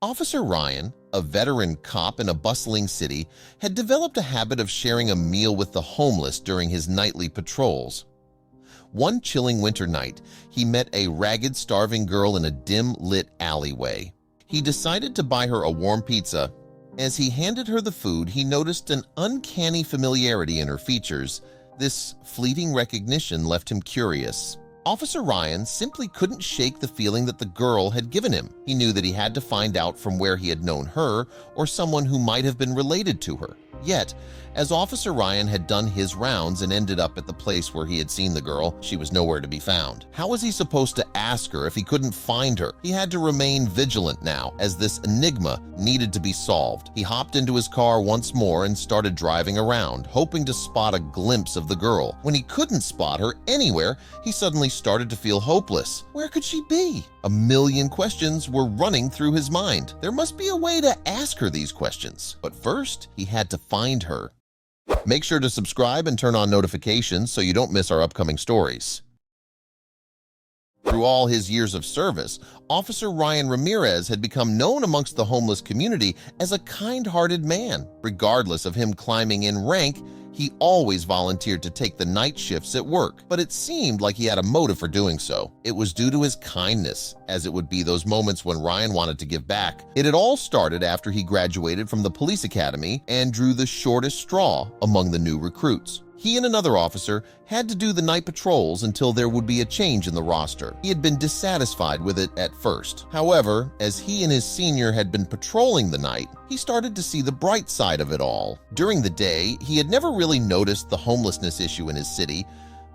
Officer Ryan, a veteran cop in a bustling city, had developed a habit of sharing a meal with the homeless during his nightly patrols. One chilling winter night, he met a ragged, starving girl in a dim-lit alleyway. He decided to buy her a warm pizza. As he handed her the food, he noticed an uncanny familiarity in her features. This fleeting recognition left him curious. Officer Ryan simply couldn't shake the feeling that the girl had given him. He knew that he had to find out from where he had known her or someone who might have been related to her. Yet, as Officer Ryan had done his rounds and ended up at the place where he had seen the girl, she was nowhere to be found. How was he supposed to ask her if he couldn't find her? He had to remain vigilant now, as this enigma needed to be solved. He hopped into his car once more and started driving around, hoping to spot a glimpse of the girl. When he couldn't spot her anywhere, he suddenly started to feel hopeless. Where could she be? A million questions were running through his mind. There must be a way to ask her these questions. But first, he had to find her. Make sure to subscribe and turn on notifications so you don't miss our upcoming stories. Through all his years of service, Officer Ryan Ramirez had become known amongst the homeless community as a kind-hearted man. Regardless of him climbing in rank, he always volunteered to take the night shifts at work, but it seemed like he had a motive for doing so. It was due to his kindness, as it would be those moments when Ryan wanted to give back. It had all started after he graduated from the police academy and drew the shortest straw among the new recruits. He and another officer had to do the night patrols until there would be a change in the roster. He had been dissatisfied with it at first. However, as he and his senior had been patrolling the night, he started to see the bright side of it all. During the day, he had never really noticed the homelessness issue in his city,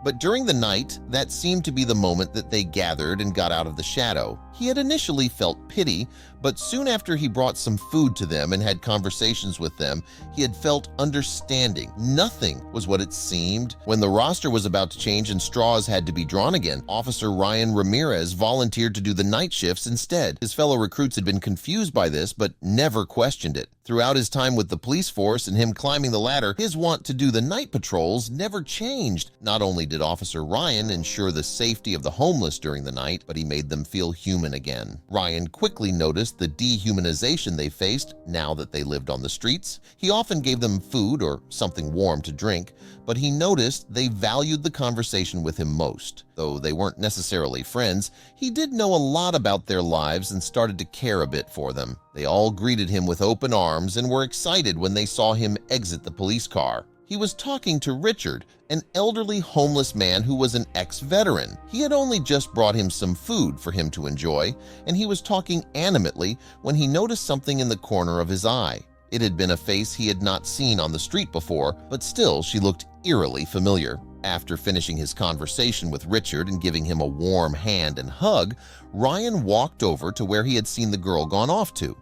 but during the night, that seemed to be the moment that they gathered and got out of the shadow. He had initially felt pity, but soon after he brought some food to them and had conversations with them, he had felt understanding. Nothing was what it seemed. When the roster was about to change and straws had to be drawn again, Officer Ryan Ramirez volunteered to do the night shifts instead. His fellow recruits had been confused by this, but never questioned it. Throughout his time with the police force and him climbing the ladder, his want to do the night patrols never changed. Not only did Officer Ryan ensure the safety of the homeless during the night, but he made them feel human again. Ryan quickly noticed the dehumanization they faced now that they lived on the streets. He often gave them food or something warm to drink, but he noticed they valued the conversation with him most. Though they weren't necessarily friends, he did know a lot about their lives and started to care a bit for them. They all greeted him with open arms and were excited when they saw him exit the police car. He was talking to Richard, an elderly homeless man who was an ex-veteran. He had only just brought him some food for him to enjoy, and he was talking animatedly when he noticed something in the corner of his eye. It had been a face he had not seen on the street before, but still she looked eerily familiar. After finishing his conversation with Richard and giving him a warm hand and hug, Ryan walked over to where he had seen the girl gone off to.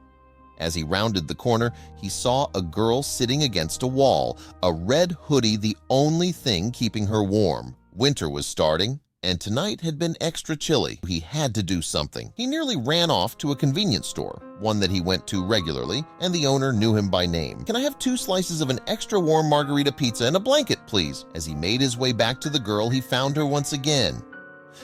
As he rounded the corner, he saw a girl sitting against a wall, a red hoodie the only thing keeping her warm. Winter was starting, and tonight had been extra chilly. He had to do something. He nearly ran off to a convenience store, one that he went to regularly, and the owner knew him by name. "Can I have 2 slices of an extra warm margarita pizza and a blanket, please?" As he made his way back to the girl, he found her once again.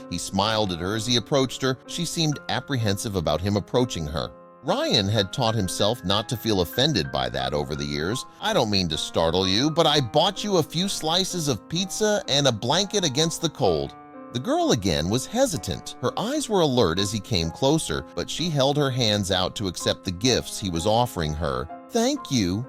He smiled at her as he approached her. She seemed apprehensive about him approaching her. Ryan had taught himself not to feel offended by that over the years. "I don't mean to startle you, but I bought you a few slices of pizza and a blanket against the cold." The girl again was hesitant. Her eyes were alert as he came closer, but she held her hands out to accept the gifts he was offering her. "Thank you."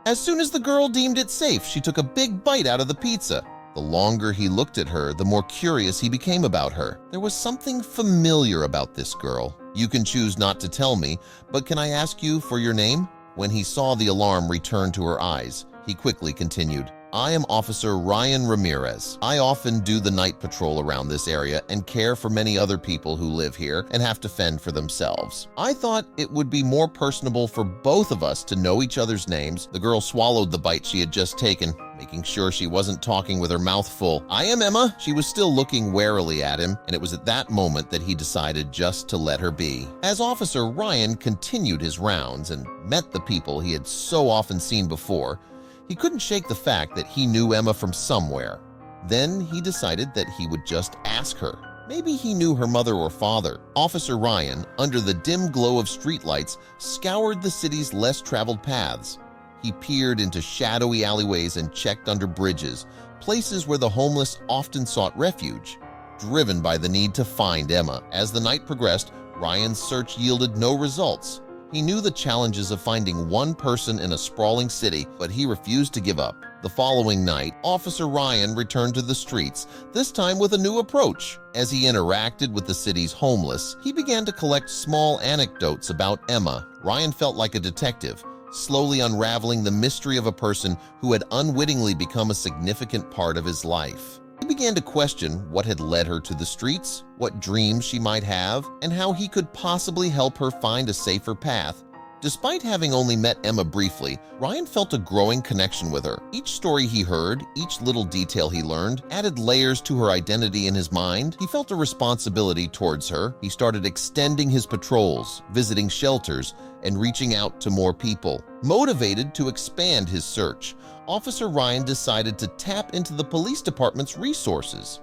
As soon as the girl deemed it safe, she took a big bite out of the pizza. The longer he looked at her, the more curious he became about her. There was something familiar about this girl. "You can choose not to tell me, but can I ask you for your name?" When he saw the alarm return to her eyes, he quickly continued, "I am Officer Ryan Ramirez. I often do the night patrol around this area and care for many other people who live here and have to fend for themselves. I thought it would be more personable for both of us to know each other's names." The girl swallowed the bite she had just taken, making sure she wasn't talking with her mouth full. "I am Emma." She was still looking warily at him, and it was at that moment that he decided just to let her be. As Officer Ryan continued his rounds and met the people he had so often seen before, he couldn't shake the fact that he knew Emma from somewhere. Then he decided that he would just ask her. Maybe he knew her mother or father. Officer Ryan, under the dim glow of streetlights, scoured the city's less traveled paths. He peered into shadowy alleyways and checked under bridges, places where the homeless often sought refuge. Driven by the need to find Emma, as the night progressed, Ryan's search yielded no results. He knew the challenges of finding one person in a sprawling city, but he refused to give up. The following night, Officer Ryan returned to the streets, this time with a new approach. As he interacted with the city's homeless, he began to collect small anecdotes about Emma. Ryan felt like a detective, slowly unraveling the mystery of a person who had unwittingly become a significant part of his life. He began to question what had led her to the streets, what dreams she might have, and how he could possibly help her find a safer path. Despite having only met Emma briefly, Ryan felt a growing connection with her. Each story he heard, each little detail he learned, added layers to her identity in his mind. He felt a responsibility towards her. He started extending his patrols, visiting shelters, and reaching out to more people. Motivated to expand his search, Officer Ryan decided to tap into the police department's resources.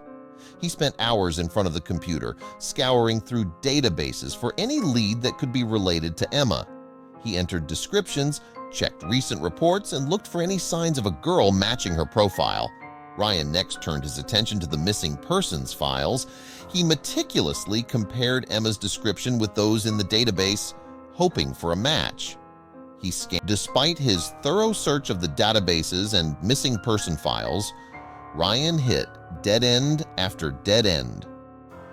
He spent hours in front of the computer, scouring through databases for any lead that could be related to Emma. He entered descriptions, checked recent reports, and looked for any signs of a girl matching her profile. Ryan next turned his attention to the missing persons files. He meticulously compared Emma's description with those in the database, hoping for a match. He scanned. Despite his thorough search of the databases and missing person files, Ryan hit dead end after dead end.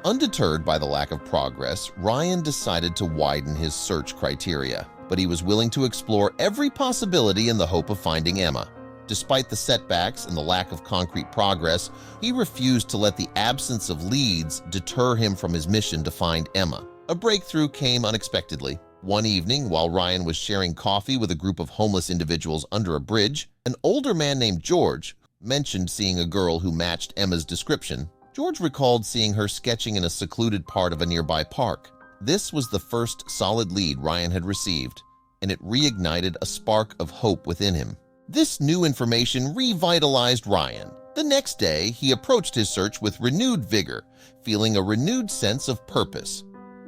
Undeterred by the lack of progress, Ryan decided to widen his search criteria, but he was willing to explore every possibility in the hope of finding Emma. Despite the setbacks and the lack of concrete progress, he refused to let the absence of leads deter him from his mission to find Emma. A breakthrough came unexpectedly. One evening, while Ryan was sharing coffee with a group of homeless individuals under a bridge, an older man named George mentioned seeing a girl who matched Emma's description. George recalled seeing her sketching in a secluded part of a nearby park. This was the first solid lead Ryan had received, and it reignited a spark of hope within him. This new information revitalized Ryan. The next day, he approached his search with renewed vigor, feeling a renewed sense of purpose.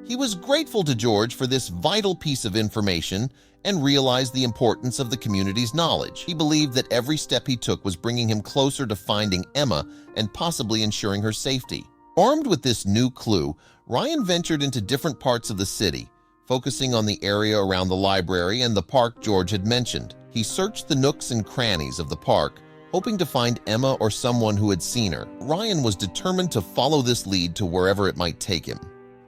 He was grateful to George for this vital piece of information and realized the importance of the community's knowledge. He believed that every step he took was bringing him closer to finding Emma and possibly ensuring her safety. Armed with this new clue, Ryan ventured into different parts of the city, focusing on the area around the library and the park George had mentioned. He searched the nooks and crannies of the park, hoping to find Emma or someone who had seen her. Ryan was determined to follow this lead to wherever it might take him.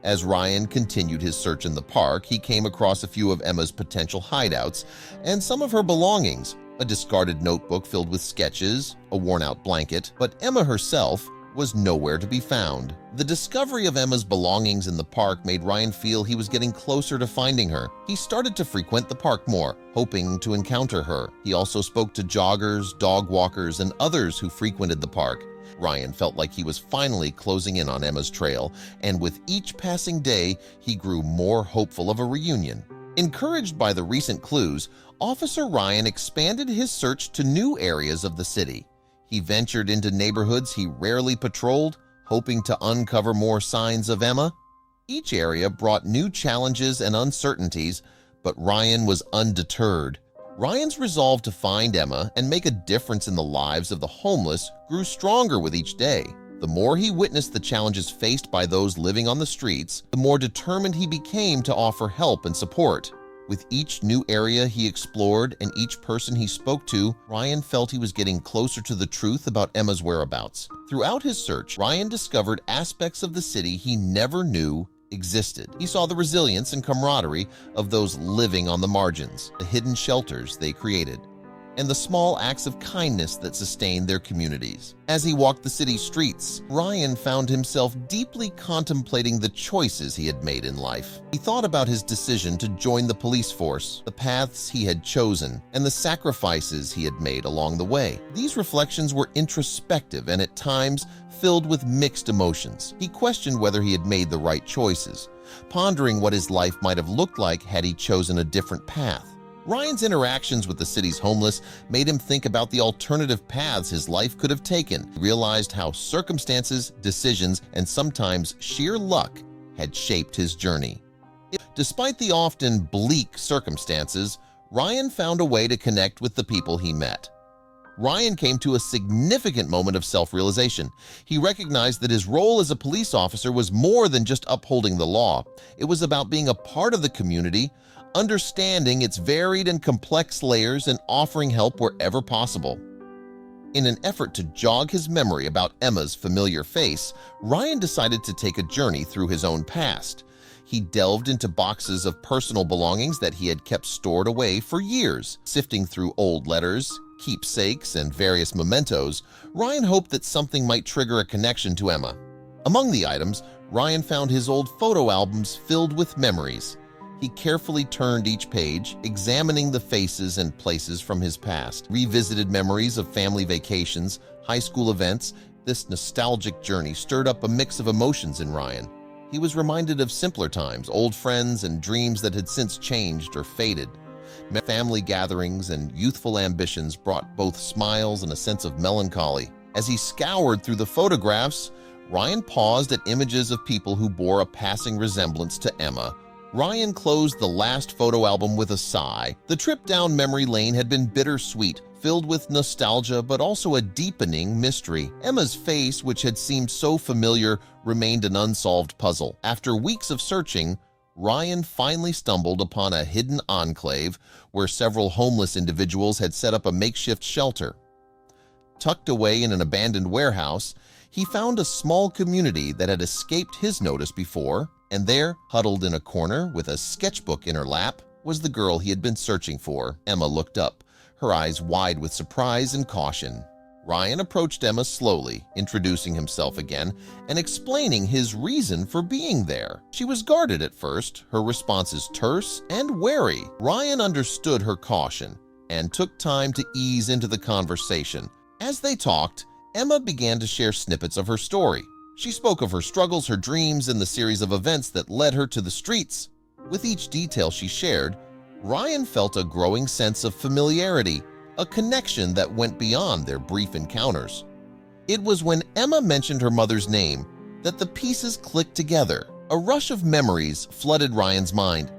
As Ryan continued his search in the park, he came across a few of Emma's potential hideouts and some of her belongings, a discarded notebook filled with sketches, a worn-out blanket, but Emma herself was nowhere to be found. The discovery of Emma's belongings in the park made Ryan feel he was getting closer to finding her. He started to frequent the park more, hoping to encounter her. He also spoke to joggers, dog walkers, and others who frequented the park. Ryan felt like he was finally closing in on Emma's trail, and with each passing day, he grew more hopeful of a reunion. Encouraged by the recent clues, Officer Ryan expanded his search to new areas of the city. He ventured into neighborhoods he rarely patrolled, hoping to uncover more signs of Emma. Each area brought new challenges and uncertainties, but Ryan was undeterred. Ryan's resolve to find Emma and make a difference in the lives of the homeless grew stronger with each day. The more he witnessed the challenges faced by those living on the streets, the more determined he became to offer help and support. With each new area he explored and each person he spoke to, Ryan felt he was getting closer to the truth about Emma's whereabouts. Throughout his search, Ryan discovered aspects of the city he never knew existed. He saw the resilience and camaraderie of those living on the margins, the hidden shelters they created, and the small acts of kindness that sustained their communities. As he walked the city streets, Ryan found himself deeply contemplating the choices he had made in life. He thought about his decision to join the police force, the paths he had chosen, and the sacrifices he had made along the way. These reflections were introspective and at times filled with mixed emotions. He questioned whether he had made the right choices, pondering what his life might have looked like had he chosen a different path. Ryan's interactions with the city's homeless made him think about the alternative paths his life could have taken. He realized how circumstances, decisions, and sometimes sheer luck had shaped his journey. Despite the often bleak circumstances, Ryan found a way to connect with the people he met. Ryan came to a significant moment of self-realization. He recognized that his role as a police officer was more than just upholding the law. It was about being a part of the community, understanding its varied and complex layers, and offering help wherever possible. In an effort to jog his memory about Emma's familiar face, Ryan decided to take a journey through his own past. He delved into boxes of personal belongings that he had kept stored away for years. Sifting through old letters, keepsakes, and various mementos, Ryan hoped that something might trigger a connection to Emma. Among the items, Ryan found his old photo albums filled with memories. He carefully turned each page, examining the faces and places from his past. Revisited memories of family vacations, high school events. This nostalgic journey stirred up a mix of emotions in Ryan. He was reminded of simpler times, old friends, and dreams that had since changed or faded. Family gatherings and youthful ambitions brought both smiles and a sense of melancholy. As he scoured through the photographs, Ryan paused at images of people who bore a passing resemblance to Emma. Ryan closed the last photo album with a sigh. The trip down memory lane had been bittersweet, filled with nostalgia but also a deepening mystery. Emma's face, which had seemed so familiar, remained an unsolved puzzle. After weeks of searching, Ryan finally stumbled upon a hidden enclave where several homeless individuals had set up a makeshift shelter. Tucked away in an abandoned warehouse, he found a small community that had escaped his notice before, and there, huddled in a corner with a sketchbook in her lap, was the girl he had been searching for. Emma looked up, her eyes wide with surprise and caution. Ryan approached Emma slowly, introducing himself again and explaining his reason for being there. She was guarded at first, her responses terse and wary. Ryan understood her caution and took time to ease into the conversation. As they talked, Emma began to share snippets of her story. She spoke of her struggles, her dreams, and the series of events that led her to the streets. With each detail she shared, Ryan felt a growing sense of familiarity, a connection that went beyond their brief encounters. It was when Emma mentioned her mother's name that the pieces clicked together. A rush of memories flooded Ryan's mind,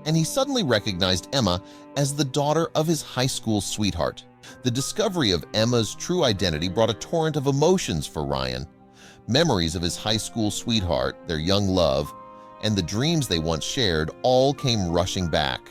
and he suddenly recognized Emma as the daughter of his high school sweetheart. The discovery of Emma's true identity brought a torrent of emotions for Ryan. Memories of his high school sweetheart, their young love, and the dreams they once shared all came rushing back.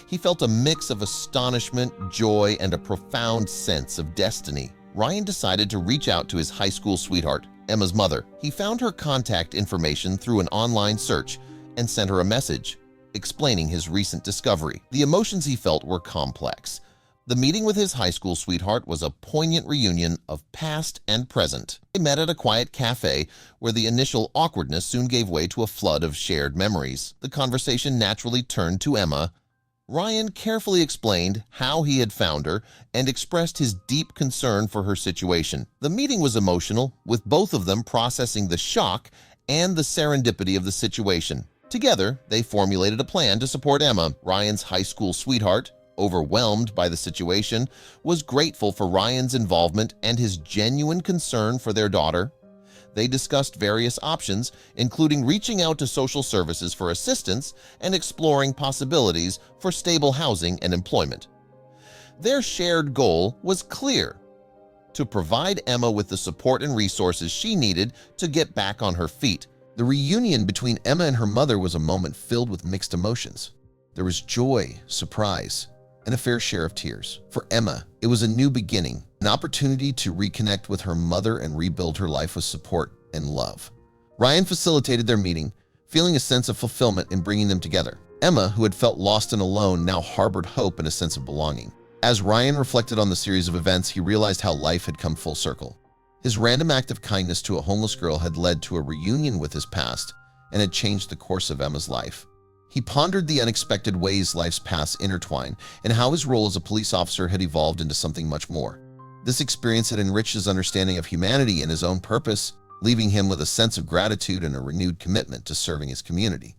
He felt a mix of astonishment, joy, and a profound sense of destiny. Ryan decided to reach out to his high school sweetheart, Emma's mother. He found her contact information through an online search and sent her a message, explaining his recent discovery. The emotions he felt were complex. The meeting with his high school sweetheart was a poignant reunion of past and present. They met at a quiet cafe where the initial awkwardness soon gave way to a flood of shared memories. The conversation naturally turned to Emma. Ryan carefully explained how he had found her and expressed his deep concern for her situation. The meeting was emotional, with both of them processing the shock and the serendipity of the situation. Together, they formulated a plan to support Emma. Ryan's high school sweetheart, overwhelmed by the situation, was grateful for Ryan's involvement and his genuine concern for their daughter. They discussed various options, including reaching out to social services for assistance and exploring possibilities for stable housing and employment. Their shared goal was clear: to provide Emma with the support and resources she needed to get back on her feet. The reunion between Emma and her mother was a moment filled with mixed emotions. There was joy, surprise, and a fair share of tears. For Emma, it was a new beginning, an opportunity to reconnect with her mother and rebuild her life with support and love. Ryan facilitated their meeting, feeling a sense of fulfillment in bringing them together. Emma, who had felt lost and alone, now harbored hope and a sense of belonging. As Ryan reflected on the series of events, he realized how life had come full circle. His random act of kindness to a homeless girl had led to a reunion with his past and had changed the course of Emma's life. He pondered the unexpected ways life's paths intertwine and how his role as a police officer had evolved into something much more. This experience had enriched his understanding of humanity and his own purpose, leaving him with a sense of gratitude and a renewed commitment to serving his community.